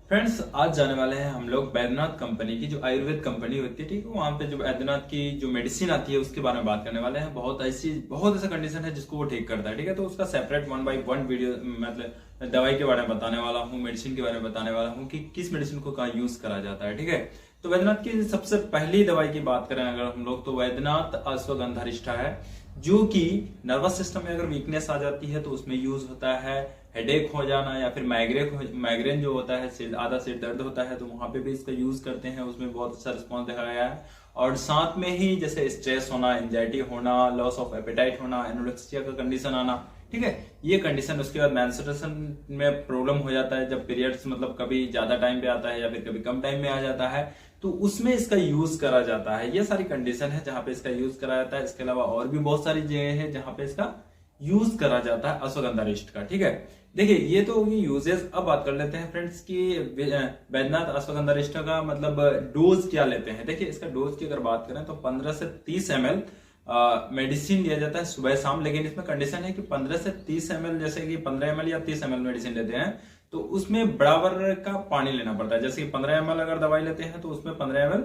Friends, आज जाने वाले हैं हम लोग बैद्यनाथ कंपनी की, जो आयुर्वेद कंपनी होती है, ठीक है, वहां पे जो बैद्यनाथ की जो मेडिसिन आती है उसके बारे में बात करने वाले हैं। बहुत ऐसा कंडीशन है जिसको वो ठीक करता है, ठीक है। तो उसका सेपरेट 1 by 1 वीडियो, मतलब दवाई के बारे में बताने वाला हूँ, मेडिसिन के बारे में बताने वाला हूँ कि किस मेडिसिन को कहाँ यूज करा जाता है, ठीक है। तो बैद्यनाथ की सबसे पहली दवाई की बात करें अगर हम लोग, तो बैद्यनाथ अश्वगंधारिष्ठा है, जो कि नर्वस सिस्टम में अगर वीकनेस आ जाती है तो उसमें यूज होता है। हेडेक हो जाना या फिर माइग्रेन जो होता है, आधा सिर दर्द होता है, तो वहां पे भी इसका यूज करते हैं, उसमें बहुत अच्छा रिस्पॉन्स देखा गया है। और साथ में ही जैसे स्ट्रेस होना, एंजाइटी होना, लॉस ऑफ एपेटाइट होना, एनोरेक्सिया का कंडीशन आना, ठीक है, ये कंडीशन। उसके बाद मेंस्ट्रुएशन में प्रॉब्लम हो जाता है, जब पीरियड्स मतलब कभी ज्यादा टाइम पे आता है या फिर कभी कम टाइम में आ जाता है, तो उसमें इसका यूज करा जाता है। ये सारी कंडीशन है जहां पे इसका यूज करा जाता है। इसके अलावा और भी बहुत सारी जगह है जहां पे इसका यूज करा जाता है अश्वगंधारिष्ट का, ठीक है। देखिए, ये तो होगी यूजेस। अब बात कर लेते हैं फ्रेंड्स की बैद्यनाथ अश्वगंधारिष्ट का मतलब डोज क्या लेते हैं। देखिए, इसका डोज की अगर बात करें तो 15 से 30 ml मेडिसिन दिया जाता है सुबह शाम। लेकिन इसमें कंडीशन है कि 15 से 30 ml, जैसे कि 15 ml या 30 ml मेडिसिन लेते हैं तो उसमें बराबर का पानी लेना पड़ता है। जैसे कि 15 ml अगर दवाई लेते हैं तो उसमें 15 ml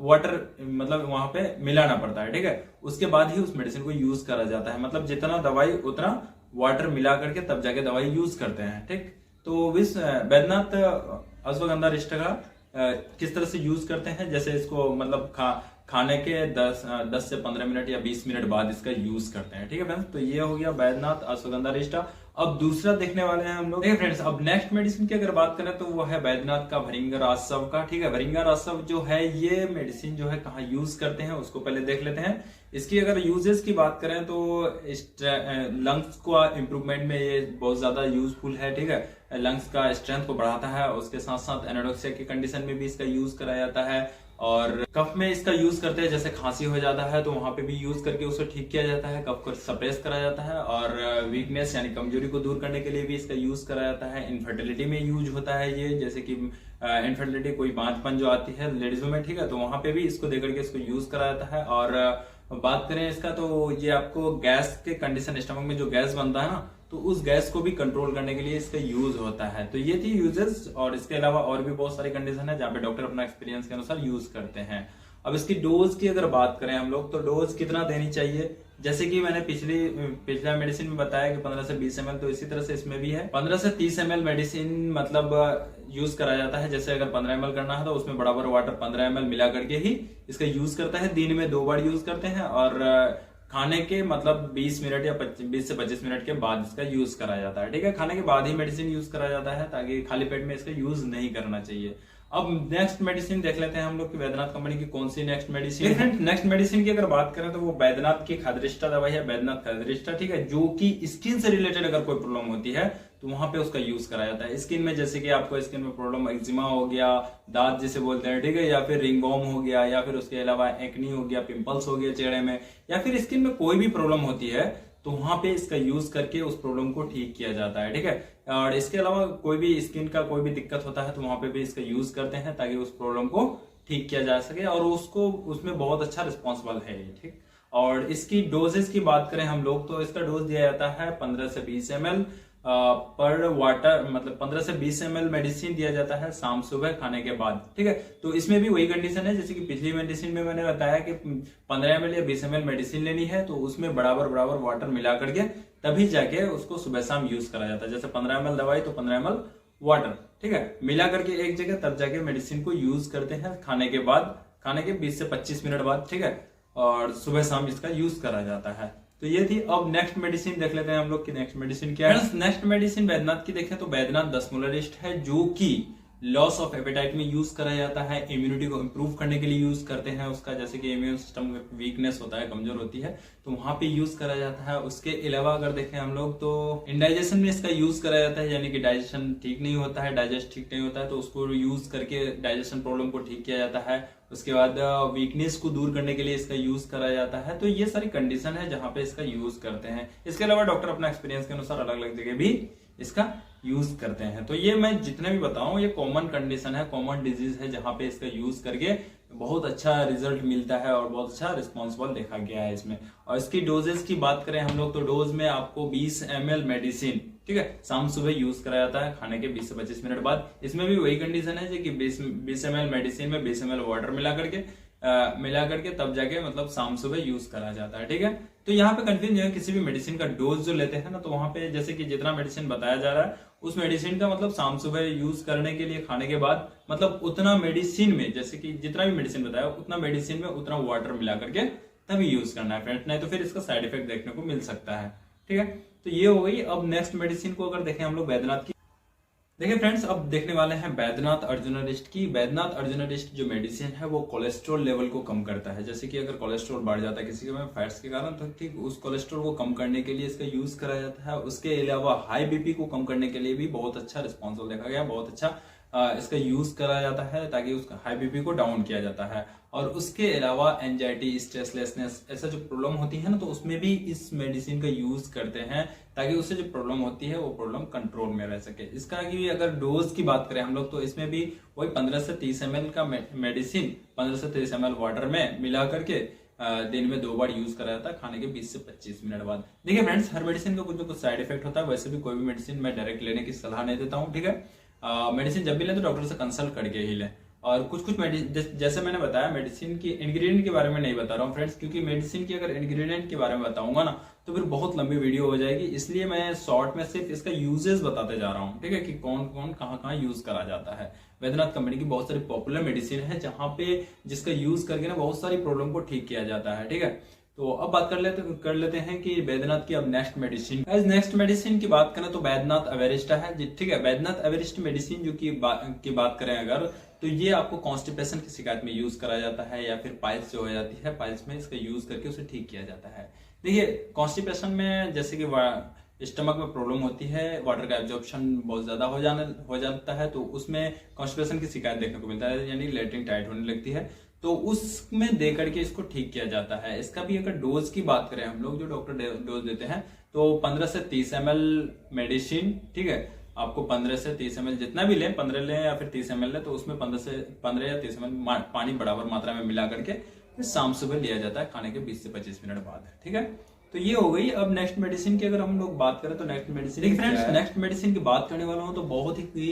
वाटर मतलब वहां पे मिलाना पड़ता है, ठीक है। उसके बाद ही उस मेडिसिन को यूज करा जाता है, मतलब जितना दवाई उतना वाटर मिला करके तब जाके दवाई यूज करते हैं, ठीक। तो बैद्यनाथ अश्वगंधारिष्ट का किस तरह से यूज करते हैं, जैसे इसको मतलब खाने के 10 से 15 मिनट या 20 मिनट बाद इसका यूज करते हैं, ठीक है फ्रेंड्स। तो ये हो गया बैद्यनाथ अश्वगंधारिष्ट। अब दूसरा देखने वाले हैं हम लोग, देखिए फ्रेंड्स, अब नेक्स्ट मेडिसिन की अगर बात करें तो वो है बैद्यनाथ का भृंगराजसव का, ठीक है। भृंगराजसव जो है, ये मेडिसिन जो है कहाँ यूज करते हैं उसको पहले देख लेते हैं। इसकी अगर यूजेस की बात करें तो लंग्स को इम्प्रूवमेंट में ये बहुत ज्यादा यूजफुल है, ठीक है। लंग्स का स्ट्रेंथ को बढ़ाता है, उसके साथ साथ एनोरेक्सिया की कंडीशन में भी इसका यूज कराया जाता है। और कफ में इसका यूज करते हैं, जैसे खांसी हो जाता है तो वहां पे भी यूज करके उसको ठीक किया जाता है, कफ को सप्रेस करा जाता है। और वीकनेस यानी कमजोरी को दूर करने के लिए भी इसका यूज करा जाता है। इनफर्टिलिटी में यूज होता है ये, जैसे कि इनफर्टिलिटी कोई बांझपन जो आती है लेडीजों में, ठीक है, तो वहां पे भी इसको देकर के इसको यूज करा जाता है। और बात करें इसका तो ये आपको गैस के कंडीशन, स्टमक में जो गैस बनता है ना, तो उस गैस को भी कंट्रोल करने के लिए इसका यूज होता है। तो ये थी यूजेस, और इसके अलावा और भी बहुत सारी कंडीशन है जहाँ पे डॉक्टर अपना एक्सपीरियंस के अनुसार यूज करते हैं। अब इसकी डोज की अगर बात करें हम लोग, तो डोज कितना देनी चाहिए, जैसे कि मैंने पिछला मेडिसिन में बताया कि 15 से 20 ml, तो इसी तरह से इसमें भी है 15 से 30 ml मेडिसिन मतलब यूज करा जाता है। जैसे अगर 15 ml करना है तो उसमें बराबर वाटर 15 ml मिला करके ही इसका यूज करता है। दिन में 2 बार यूज करते हैं, और खाने के मतलब 20 मिनट या 20 से 25 मिनट के बाद इसका यूज करा जाता है, ठीक है। खाने के बाद ही मेडिसिन यूज करा जाता है, ताकि खाली पेट में इसका यूज नहीं करना चाहिए। अब नेक्स्ट मेडिसिन देख लेते हैं हम लोग कि बैद्यनाथ कंपनी की कौन सी नेक्स्ट मेडिसिन है। नेक्स्ट मेडिसिन की अगर बात करें तो वो बैद्यनाथ की खादरिष्टा दवाई है, बैद्यनाथ खादरिष्टा, ठीक है, जो कि स्किन से रिलेटेड अगर कोई प्रॉब्लम होती है तो वहां पे उसका यूज कराया जाता है। स्किन में जैसे कि आपको स्किन में प्रॉब्लम, एक्जिमा हो गया, दांत जिसे बोलते हैं, ठीक है, या फिर रिंगवॉर्म हो गया, या फिर उसके अलावा एक्नी हो गया, पिंपल्स हो गया चेहरे में, या फिर स्किन में कोई भी प्रॉब्लम होती है तो वहां पे इसका यूज करके उस प्रॉब्लम को ठीक किया जाता है, ठीक है। और इसके अलावा कोई भी स्किन का कोई भी दिक्कत होता है तो वहां पे भी इसका यूज करते हैं, ताकि उस प्रॉब्लम को ठीक किया जा सके, और उसको उसमें बहुत अच्छा रिस्पॉन्सिबल है ये, ठीक। और इसकी डोजेस की बात करें हम लोग, तो इसका डोज दिया जाता है 15 से 20 ml पर वाटर, मतलब 15 से 20 ml मेडिसिन दिया जाता है शाम सुबह खाने के बाद, ठीक है। तो इसमें भी वही कंडीशन है जैसे कि पिछली मेडिसिन में मैंने बताया कि 15 ml या 20 ml मेडिसिन लेनी है, तो उसमें बराबर वाटर मिला करके तभी जाके उसको सुबह शाम यूज करा जाता है। जैसे 15 ml दवाई तो 15 ml वाटर, ठीक है, मिला करके एक जगह, तब जाके मेडिसिन को यूज करते हैं खाने के बाद, खाने के 20 से 25 मिनट बाद, ठीक है। और सुबह शाम इसका यूज करा जाता है। तो ये थी। अब नेक्स्ट मेडिसिन देख लेते हैं हम लोग कि नेक्स्ट मेडिसिन क्या है। नेक्स्ट मेडिसिन बैद्यनाथ की देखें तो बैद्यनाथ दसमोलरिस्ट है, जो कि लॉस ऑफ एपेटाइट में यूज करा जाता है, इम्यूनिटी को इंप्रूव करने के लिए यूज करते हैं उसका, जैसे कि इम्यून सिस्टम वीकनेस होता है, कमजोर होती है, तो वहां पे यूज करा जाता है। उसके अलावा अगर देखें हम लोग तो इंडाइजेशन में इसका यूज करा जाता है, यानी कि डाइजेशन ठीक नहीं होता है, डाइजेस्ट ठीक नहीं होता है, तो उसको यूज करके डाइजेशन प्रॉब्लम को ठीक किया जाता है। उसके बाद वीकनेस को दूर करने के लिए इसका यूज करा जाता है। तो ये सारी कंडीशन है जहां पे इसका यूज करते हैं। इसके अलावा डॉक्टर अपना एक्सपीरियंस के अनुसार अलग अलग जगह भी इसका यूज करते हैं। तो ये मैं जितने भी बताऊं ये कॉमन कंडीशन है, कॉमन डिजीज है जहां पे इसका यूज करके बहुत अच्छा रिजल्ट मिलता है और बहुत अच्छा रिस्पॉन्सिबल देखा गया है इसमें। और इसकी डोजेस की बात करें हम लोग तो डोज में आपको 20 ml मेडिसिन, ठीक है, शाम सुबह यूज करा जाता है खाने के 20 से 25 मिनट बाद। इसमें भी वही कंडीशन है कि 20 ml मेडिसिन में 20 ml वाटर मिला करके तब जाके मतलब शाम सुबह यूज करा जाता है, ठीक है। तो यहाँ पे कंफ्यूजन है, किसी भी मेडिसिन का डोज जो लेते हैं ना, तो वहां पे जैसे कि जितना मेडिसिन बताया जा रहा है उस मेडिसिन का मतलब शाम सुबह यूज करने के लिए खाने के बाद मतलब उतना मेडिसिन में, जैसे कि जितना भी मेडिसिन बताया उतना मेडिसिन में उतना वाटर मिला करके तभी यूज करना है फ्रेंड्स, नहीं तो फिर इसका साइड इफेक्ट देखने को मिल सकता है, ठीक है। तो ये हो गई। अब नेक्स्ट मेडिसिन को अगर देखें हम लोग बैद्यनाथ की, देखिए फ्रेंड्स अब देखने वाले हैं बैद्यनाथ अर्जुनारिस्ट की। बैद्यनाथ अर्जुनारिस्ट जो मेडिसिन है वो कोलेस्ट्रॉल लेवल को कम करता है। जैसे कि अगर कोलेस्ट्रॉल बढ़ जाता है किसी में फैट्स के कारण, तो ठीक उस कोलेस्ट्रॉल को कम करने के लिए इसका यूज करा जाता है। उसके अलावा हाई बीपी को कम करने के लिए भी बहुत अच्छा रिस्पॉन्सिबल देखा गया, बहुत अच्छा इसका यूज करा जाता है ताकि उसका हाई बीपी को डाउन किया जाता है। और उसके अलावा एंजाइटी, स्ट्रेसलेसनेस, ऐसा जो प्रॉब्लम होती है ना, तो उसमें भी इस मेडिसिन का यूज करते हैं ताकि उससे जो प्रॉब्लम होती है वो प्रॉब्लम कंट्रोल में रह सके। इसका कि अगर डोज की बात करें हम लोग तो इसमें भी वही 15 से 30 ml का मेडिसिन 15 से 30 ml वाटर में मिला करके दिन में 2 बार यूज करा जाता है खाने के 20 से 25 मिनट बाद। देखिए फ्रेंड्स हर मेडिसिन का कुछ ना कुछ साइड इफेक्ट होता है, वैसे भी कोई भी मेडिसिन मैं डायरेक्ट लेने की सलाह नहीं देता हूँ, ठीक है। मेडिसिन जब भी लें तो डॉक्टर से कंसल्ट करके ही लें। और कुछ जैसे मैंने बताया मेडिसिन की इंग्रेडिएंट के बारे में नहीं बता रहा हूँ फ्रेंड्स, क्योंकि मेडिसिन की अगर इंग्रेडिएंट के बारे में बताऊंगा ना तो फिर बहुत लंबी वीडियो हो जाएगी, इसलिए मैं शॉर्ट में सिर्फ इसका यूजेस बताते जा रहा हूँ, ठीक है, कि कौन कौन कहाँ यूज करा जाता है। बैद्यनाथ कंपनी की बहुत सारी पॉपुलर मेडिसिन है जहाँ पे जिसका यूज करके ना बहुत सारी प्रॉब्लम को ठीक किया जाता है, ठीक है। तो अब बात कर लेते हैं कि बैद्यनाथ की अब नेक्स्ट मेडिसिन की बात करें तो बैद्यनाथ एवरेस्टा है, ठीक है। बैद्यनाथ एवरेस्ट मेडिसिन जो की बात करें अगर, तो ये आपको कॉन्स्टिपेशन की शिकायत में यूज करा जाता है, या फिर पाइल्स जो हो जाती है पाइल्स में इसका यूज करके उसे ठीक किया जाता है। देखिए कॉन्स्टिपेशन में जैसे कि स्टमक में प्रॉब्लम होती है, वाटर का एब्जॉर्प्शन बहुत ज्यादा हो जाता है, तो उसमें कॉन्स्टिपेशन की शिकायत देखने को मिलता है, यानी लैट्रिन टाइट होने लगती है, तो उसमें दे करके इसको ठीक किया जाता है। इसका भी अगर डोज की बात करें हम लोग, जो डॉक्टर डोज देते हैं तो 15 से 30 ml मेडिसिन, ठीक है। आपको 15 से 30 ml जितना भी लें, 15 लें या फिर 30 ml लें, तो उसमें 15 या 30 ml पानी बराबर मात्रा में मिला करके शाम सुबह लिया जाता है खाने के 20 से 25 मिनट बाद, ठीक है। तो ये हो गई। अब नेक्स्ट मेडिसिन की अगर हम लोग बात करें तो नेक्स्ट मेडिसिन, देखिए फ्रेंड्स नेक्स्ट मेडिसिन की बात करने वाला हूँ तो बहुत ही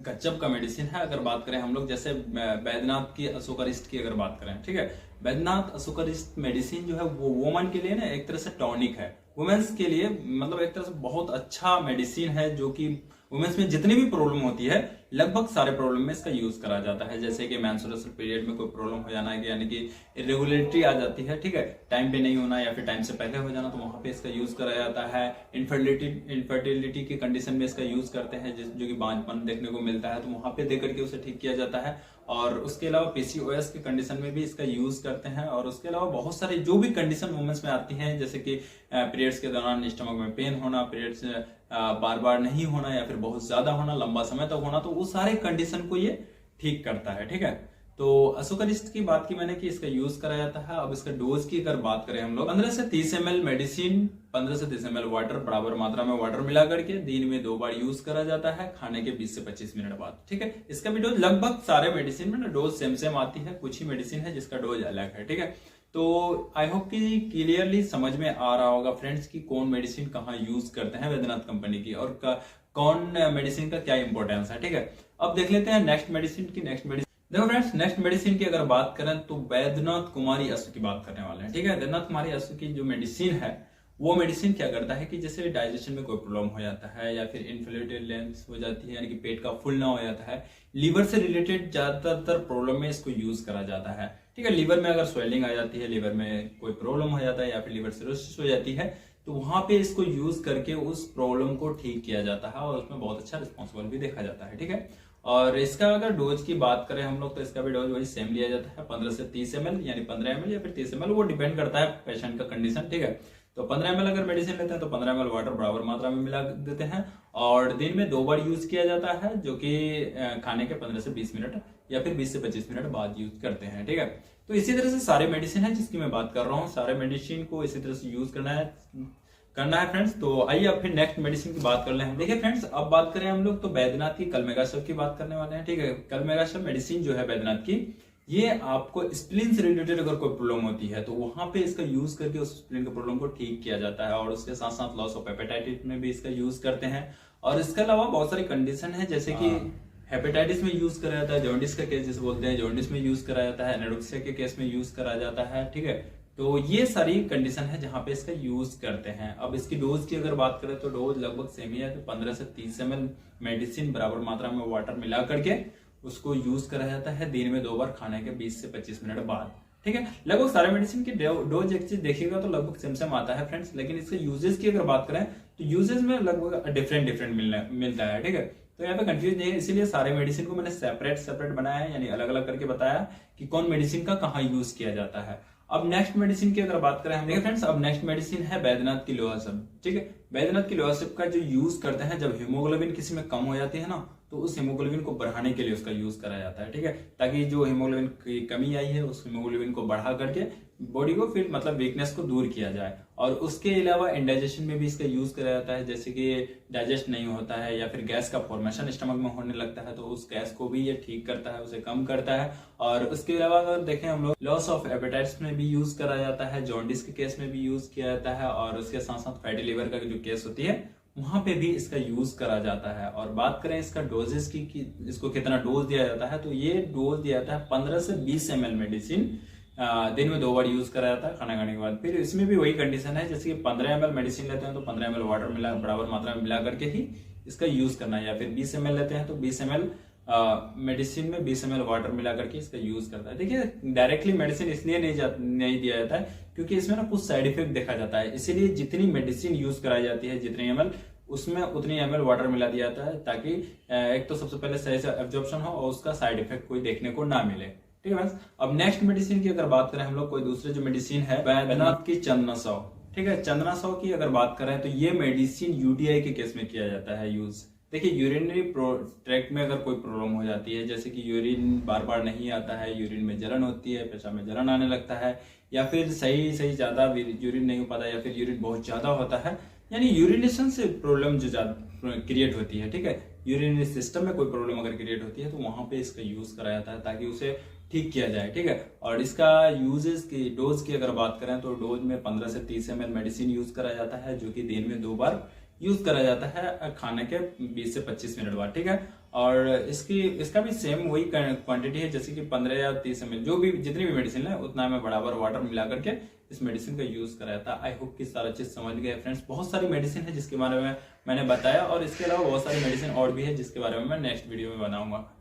गजब का मेडिसिन है। अगर बात करें हम लोग जैसे बैद्यनाथ की अशोकारिस्ट की अगर बात करें, ठीक है, बैद्यनाथ अशोकारिस्ट मेडिसिन जो है वो वुमेन के लिए ना एक तरह से टॉनिक है, वुमेन्स के लिए मतलब एक तरह से बहुत अच्छा मेडिसिन है, जो कि वुमेन्स में जितनी भी प्रॉब्लम होती है लगभग सारे प्रॉब्लम में इसका यूज करा जाता है। जैसे कि मेंस्ट्रुअल पीरियड में कोई प्रॉब्लम हो जाना है, यानी कि इरेगुलरिटी आ जाती है, ठीक है, टाइम पे नहीं होना या फिर टाइम से पहले हो जाना, तो वहां पे इसका यूज करा जाता है। इनफर्टिलिटी की कंडीशन में इसका यूज करते हैं, जो कि बांझपन देखने को मिलता है, तो वहां पे देकर के उसे ठीक किया जाता है। और उसके अलावा पीसीओएस की कंडीशन में भी इसका यूज करते हैं। और उसके अलावा बहुत सारे जो भी कंडीशन वुमेन्स में आती हैं, जैसे कि पीरियड्स के दौरान स्टमक में पेन होना, पीरियड्स बार बार नहीं होना या फिर बहुत ज्यादा होना, लंबा समय तक होना, तो वो सारे कंडीशन को ये ठीक करता है, ठीक है। तो अशोकारिस्ट की बात की मैंने कि इसका यूज करा जाता है। अब इसका डोज की अगर बात करें हम लोग 15 से 30 ml मेडिसिन, 15 से 30 ml वाटर, बराबर मात्रा में वाटर मिला करके दिन में 2 बार यूज करा जाता है खाने के 20 से 25 मिनट बाद, ठीक है। इसका भी डोज लगभग सारे मेडिसिन में ना डोज सेम आती है, कुछ ही मेडिसिन है जिसका डोज अलग है, ठीक है। तो आई होप कि क्लियरली समझ में आ रहा होगा फ्रेंड्स कि कौन मेडिसिन कहाँ यूज करते हैं बैद्यनाथ कंपनी की, और कौन मेडिसिन का क्या इंपॉर्टेंस है, ठीक है। अब देख लेते हैं नेक्स्ट मेडिसिन। देखो फ्रेंड्स नेक्स्ट मेडिसिन की अगर बात करें तो बैद्यनाथ कुमारी अश्व की बात करने वाले हैं, ठीक है। बैद्यनाथ कुमारी अश्व की जो मेडिसिन है वो मेडिसिन क्या करता है कि जैसे डाइजेशन में कोई प्रॉब्लम हो जाता है या फिर इन्फ्लेमेटरी हो जाती है, यानी कि पेट का फूलना हो जाता है, लीवर से रिलेटेड ज्यादातर प्रॉब्लम में इसको यूज करा जाता है, ठीक है। लीवर में अगर स्वेलिंग आ जाती है, लीवर में कोई प्रॉब्लम हो जाता है या फिर लीवर सिरोसिस हो जाती है, तो वहां पे इसको यूज करके उस प्रॉब्लम को ठीक किया जाता है और उसमें बहुत अच्छा रिस्पॉन्सिबल भी देखा जाता है, ठीक है। और इसका अगर डोज की बात करें हम लोग तो इसका भी डोज वही सेम लिया जाता है, 15 से 30 ml, यानी 15 ml या फिर 30 ml, वो डिपेंड करता है पेशेंट का कंडीशन, ठीक है। तो 15 ml अगर मेडिसिन लेते हैं तो 15 ml वाटर बराबर मात्रा में मिला देते हैं और दिन में 2 बार यूज किया जाता है, जो कि खाने के 15 से 20 मिनट या फिर 20 से 25 मिनट बाद यूज करते हैं, ठीक है। तो इसी तरह से सारे मेडिसिन है जिसकी मैं बात कर रहा हूँ, सारे मेडिसिन को इसी तरह से यूज करना है फ्रेंड्स। तो आइए अब फिर नेक्स्ट मेडिसिन की बात कर ले। देखिए फ्रेंड्स अब बात करें हम लोग तो बैद्यनाथ की कलमेगासव की बात करने वाले हैं, ठीक है। कलमेगासव मेडिसिन जो है बैद्यनाथ की, ये आपको स्प्लीन से रिलेटेड अगर कोई प्रॉब्लम होती है तो वहां पे इसका यूज करके उस स्प्लीन के प्रॉब्लम को ठीक किया जाता है। और उसके साथ साथ लॉस ऑफ हेपेटाइटिस में भी इसका यूज करते हैं। और इसके अलावा बहुत सारी कंडीशन है, जैसे कि हेपेटाइटिस में यूज करा जाता है, जॉन्डिस का केस जिसे बोलते हैं जॉन्डिस में यूज करा जाता है, एनोरेक्सिया के केस में यूज करा जाता है। ठीक है, तो ये सारी कंडीशन है जहां पे इसका यूज करते हैं। अब इसकी डोज की अगर बात करें तो डोज लगभग सेम ही है, तो 15 से 30 ml मेडिसिन बराबर मात्रा में वाटर मिला करके उसको यूज करा जाता है दिन में 2 बार खाने के 20 से 25 मिनट बाद। ठीक है, लगभग सारे मेडिसिन की डोज एक चीज देखिएगा तो लगभग सेम सेम आता है फ्रेंड्स, लेकिन इसके यूजेस की अगर बात करें तो यूजेस में लगभग डिफरेंट मिलता है। ठीक है, तो यहाँ पे कंफ्यूज नहीं है, इसीलिए सारे मेडिसिन को मैंने सेपरेट बनाया है, यानी अलग अलग करके बताया कि कौन मेडिसिन का कहाँ यूज किया जाता है। अब नेक्स्ट मेडिसिन की अगर बात करें हम देखिए फ्रेंड्स, अब नेक्स्ट मेडिसिन है बैद्यनाथ की लोहा सब। ठीक है, बैद्यनाथ की लोहा सब का जो यूज करते हैं जब हीमोग्लोबिन किसी में कम हो जाती है ना, तो उस हीमोग्लोबिन को बढ़ाने के लिए उसका यूज करा जाता है। ठीक है, ताकि जो हीमोग्लोबिन की कमी आई है उस हीमोग्लोबिन को बढ़ा करके बॉडी को फिर मतलब वीकनेस को दूर किया जाए। और उसके अलावा इंडाइजेशन में भी इसका यूज करा जाता है, जैसे कि डाइजेस्ट नहीं होता है या फिर गैस का फॉर्मेशन स्टमक में होने लगता है तो उस गैस को भी ये ठीक करता है, उसे कम करता है। और उसके अलावा अगर देखें हम लोग लॉस ऑफ एपेटाइट्स में भी यूज करा जाता है, जॉन्डिस के केस में भी यूज किया जाता है, और उसके साथ साथ फैटी लिवर का जो केस होती है वहां पे भी इसका यूज करा जाता है। और बात करें इसका डोजेस की इसको कितना डोज दिया जाता है, तो ये डोज दिया जाता है 15 से 20 ml मेडिसिन दिन में 2 बार यूज करा जाता है खाना खाने के बाद। फिर इसमें भी वही कंडीशन है, जैसे कि 15 ml मेडिसिन लेते हैं तो 15 ml वाटर मिला बराबर मात्रा में मिला करके ही इसका यूज करना है, या फिर 20 ml लेते हैं तो 20 ml मेडिसिन में 20 ml वाटर मिला करके इसका यूज करता है। देखिए डायरेक्टली मेडिसिन इसलिए नहीं दिया जाता है क्योंकि इसमें ना कुछ साइड इफेक्ट देखा जाता है, इसीलिए जितनी मेडिसिन यूज कराई जाती है जितने ml उसमें उतनी ml वाटर मिला दिया जाता है, ताकि एक तो सबसे पहले सही से एब्जॉर्प्शन हो और उसका साइड इफेक्ट कोई देखने को ना मिले। ठीक है, अब नेक्स्ट मेडिसिन की अगर बात करें हम लोग, कोई दूसरे जो मेडिसिन है बैद्यनाथ की चंदना 100। ठीक है, चंदना 100 की अगर बात करें तो ये मेडिसिन यूटीआई के केस में किया जाता है यूज। देखिए यूरिनरी ट्रैक्ट में अगर कोई प्रॉब्लम हो जाती है, जैसे कि यूरिन बार बार नहीं आता है, यूरिन में जलन होती है, पेशाब में जलन आने लगता है, या फिर सही ज्यादा यूरिन नहीं हो पाता, या फिर यूरिन बहुत ज्यादा होता है, यानी यूरिनेशन से प्रॉब्लम जो ज्यादा क्रिएट होती है। ठीक है, यूरिनरी सिस्टम में कोई प्रॉब्लम अगर क्रिएट होती है तो वहां पे इसका यूज करा जाता है ताकि उसे ठीक किया जाए। ठीक है, और इसका यूजेस की डोज की अगर बात करें तो डोज में 15 से 30 ml मेडिसिन यूज करा जाता है, जो कि दिन में 2 बार यूज करा जाता है खाने के 20 से 25 मिनट बाद। ठीक है, और इसका भी सेम वही क्वांटिटी है, जैसे कि 15 या 30 ml जो भी जितनी भी मेडिसिन है उतना में बराबर वाटर मिला करके इस मेडिसिन का यूज करा जाता है। आई होप कि सारा चीज समझ गए फ्रेंड्स। बहुत सारी मेडिसिन है जिसके बारे में मैंने बताया, और इसके अलावा बहुत सारी मेडिसिन और भी है जिसके बारे में मैं नेक्स्ट वीडियो में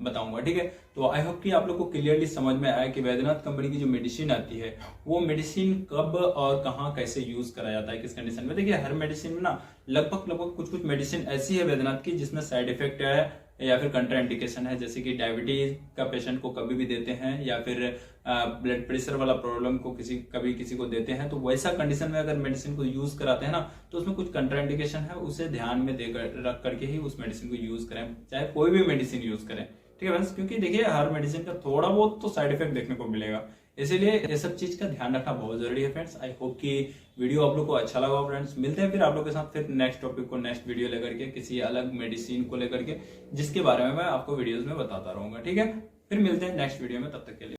बताऊंगा। ठीक है, तो आई होप कि आप लोग को क्लियरली समझ में आया कि बैद्यनाथ कंपनी की जो मेडिसिन आती है वो मेडिसिन कब और कहाँ कैसे यूज करा जाता है, किस कंडीशन में। देखिए हर मेडिसिन में ना लगभग कुछ मेडिसिन ऐसी है बैद्यनाथ की जिसमें साइड इफेक्ट है या फिर कंट्राइंडिकेशन है, जैसे कि डायबिटीज का पेशेंट को कभी भी देते हैं, या फिर ब्लड प्रेशर वाला प्रॉब्लम को कभी किसी को देते हैं, तो वैसा कंडीशन में अगर मेडिसिन को यूज कराते हैं ना तो उसमें कुछ कंट्राइंडिकेशन है, उसे ध्यान में रख करके ही उस मेडिसिन को यूज करें, चाहे कोई भी मेडिसिन यूज करें। ठीक है फ्रेंड्स, क्योंकि देखिए हर मेडिसिन का थोड़ा बहुत तो साइड इफेक्ट देखने को मिलेगा, इसीलिए ये सब चीज का ध्यान रखना बहुत जरूरी है फ्रेंड्स। आई होप कि वीडियो आप लोग को अच्छा लगा फ्रेंड्स। मिलते हैं फिर आप लोग के साथ फिर नेक्स्ट टॉपिक को नेक्स्ट वीडियो लेकर के, किसी अलग मेडिसिन को लेकर के, जिसके बारे में मैं आपको वीडियोस में बताता रहूंगा। ठीक है, फिर मिलते हैं नेक्स्ट वीडियो में, तब तक के लिए।